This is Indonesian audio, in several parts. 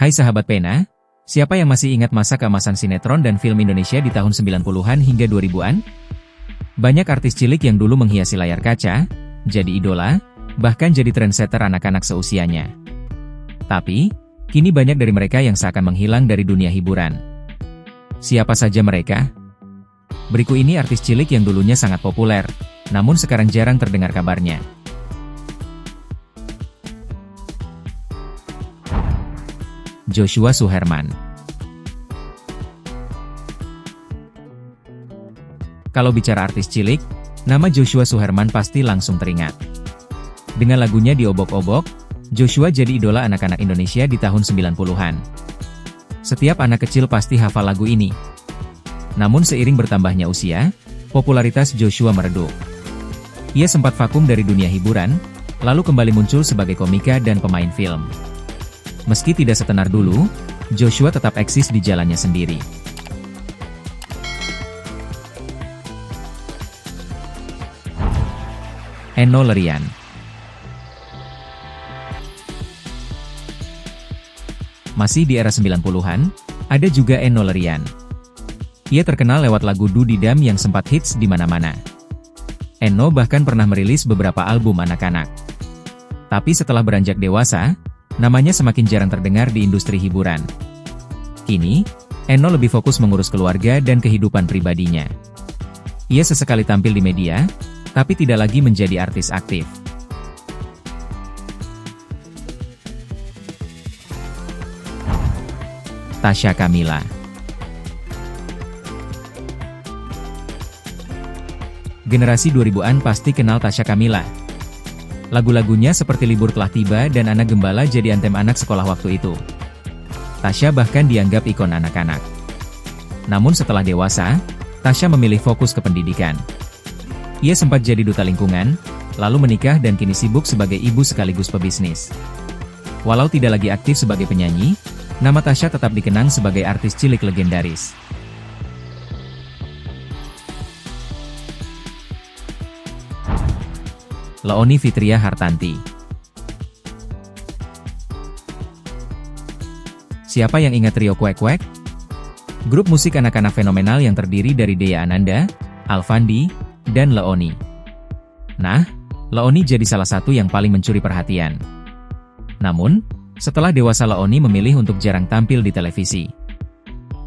Hai sahabat pena, siapa yang masih ingat masa keemasan sinetron dan film Indonesia di tahun 90-an hingga 2000-an? Banyak artis cilik yang dulu menghiasi layar kaca, jadi idola, bahkan jadi trendsetter anak-anak seusianya. Tapi, kini banyak dari mereka yang seakan menghilang dari dunia hiburan. Siapa saja mereka? Berikut ini artis cilik yang dulunya sangat populer, namun sekarang jarang terdengar kabarnya. Joshua Suherman. Kalau bicara artis cilik, nama Joshua Suherman pasti langsung teringat. Dengan lagunya Diobok-obok, Joshua jadi idola anak-anak Indonesia di tahun 90-an. Setiap anak kecil pasti hafal lagu ini. Namun seiring bertambahnya usia, popularitas Joshua meredup. Ia sempat vakum dari dunia hiburan, lalu kembali muncul sebagai komika dan pemain film. Meski tidak setenar dulu, Joshua tetap eksis di jalannya sendiri. Enno Lerian. Masih di era 90-an, ada juga Enno Lerian. Ia terkenal lewat lagu Du Didam yang sempat hits di mana-mana. Enno bahkan pernah merilis beberapa album anak-anak. Tapi setelah beranjak dewasa, namanya semakin jarang terdengar di industri hiburan. Kini, Enno lebih fokus mengurus keluarga dan kehidupan pribadinya. Ia sesekali tampil di media, tapi tidak lagi menjadi artis aktif. Tasya Kamila. Generasi 2000-an pasti kenal Tasya Kamila. Lagu-lagunya seperti Libur Telah Tiba dan Anak Gembala jadi anthem anak sekolah waktu itu. Tasya bahkan dianggap ikon anak-anak. Namun setelah dewasa, Tasya memilih fokus ke pendidikan. Ia sempat jadi duta lingkungan, lalu menikah dan kini sibuk sebagai ibu sekaligus pebisnis. Walau tidak lagi aktif sebagai penyanyi, nama Tasya tetap dikenang sebagai artis cilik legendaris. Leony Fitria Hartanti. Siapa yang ingat trio Kwek Kwek? Grup musik anak-anak fenomenal yang terdiri dari Dea Ananda, Alfandi, dan Leony. Nah, Leony jadi salah satu yang paling mencuri perhatian. Namun, setelah dewasa Leony memilih untuk jarang tampil di televisi.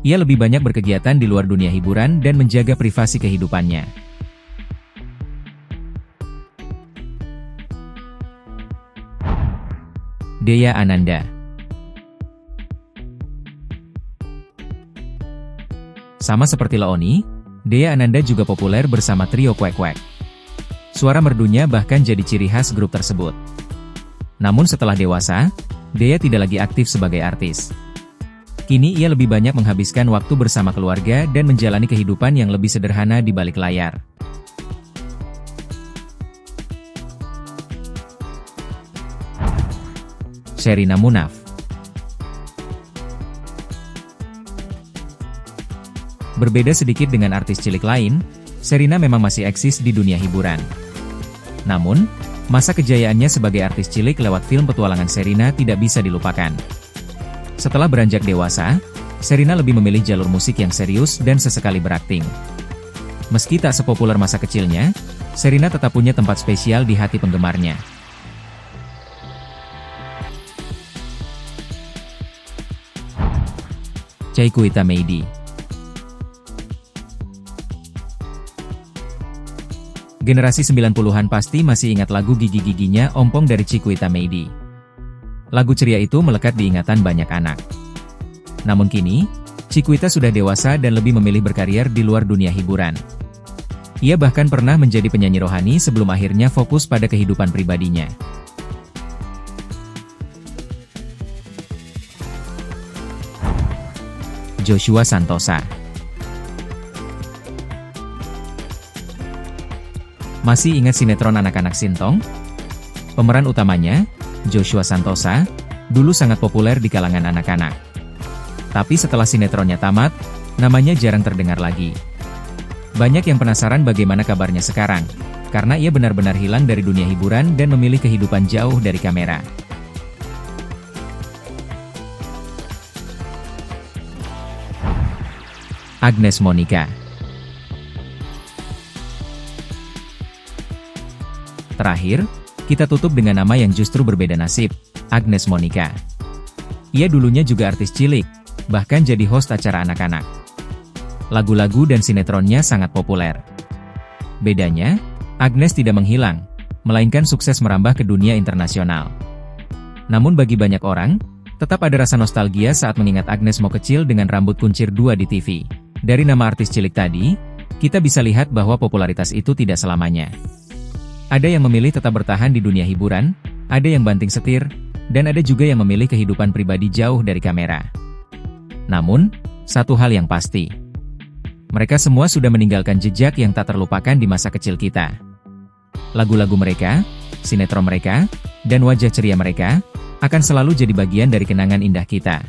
Ia lebih banyak berkegiatan di luar dunia hiburan dan menjaga privasi kehidupannya. Dea Ananda. Sama seperti Leony, Dea Ananda juga populer bersama trio Kwek Kwek. Suara merdunya bahkan jadi ciri khas grup tersebut. Namun setelah dewasa, Dea tidak lagi aktif sebagai artis. Kini ia lebih banyak menghabiskan waktu bersama keluarga dan menjalani kehidupan yang lebih sederhana di balik layar. Sherina Munaf. Berbeda sedikit dengan artis cilik lain, Sherina memang masih eksis di dunia hiburan. Namun, masa kejayaannya sebagai artis cilik lewat film petualangan Sherina tidak bisa dilupakan. Setelah beranjak dewasa, Sherina lebih memilih jalur musik yang serius dan sesekali berakting. Meski tak sepopuler masa kecilnya, Sherina tetap punya tempat spesial di hati penggemarnya. Cikwita Meidy. Generasi 90-an pasti masih ingat lagu Gigi-giginya Ompong dari Cikwita Meidy. Lagu ceria itu melekat di ingatan banyak anak. Namun kini, Cikwita sudah dewasa dan lebih memilih berkarier di luar dunia hiburan. Ia bahkan pernah menjadi penyanyi rohani sebelum akhirnya fokus pada kehidupan pribadinya. Joshua Santosa. Masih ingat sinetron anak-anak Sintong? Pemeran utamanya, Joshua Santosa, dulu sangat populer di kalangan anak-anak. Tapi setelah sinetronnya tamat, namanya jarang terdengar lagi. Banyak yang penasaran bagaimana kabarnya sekarang, karena ia benar-benar hilang dari dunia hiburan dan memilih kehidupan jauh dari kamera. Agnes Monica. Terakhir, kita tutup dengan nama yang justru berbeda nasib, Agnes Monica. Ia dulunya juga artis cilik, bahkan jadi host acara anak-anak. Lagu-lagu dan sinetronnya sangat populer. Bedanya, Agnes tidak menghilang, melainkan sukses merambah ke dunia internasional. Namun bagi banyak orang, tetap ada rasa nostalgia saat mengingat Agnes Mo kecil dengan rambut kuncir 2 di TV. Dari nama artis cilik tadi, kita bisa lihat bahwa popularitas itu tidak selamanya. Ada yang memilih tetap bertahan di dunia hiburan, ada yang banting setir, dan ada juga yang memilih kehidupan pribadi jauh dari kamera. Namun, satu hal yang pasti. Mereka semua sudah meninggalkan jejak yang tak terlupakan di masa kecil kita. Lagu-lagu mereka, sinetron mereka, dan wajah ceria mereka, akan selalu jadi bagian dari kenangan indah kita.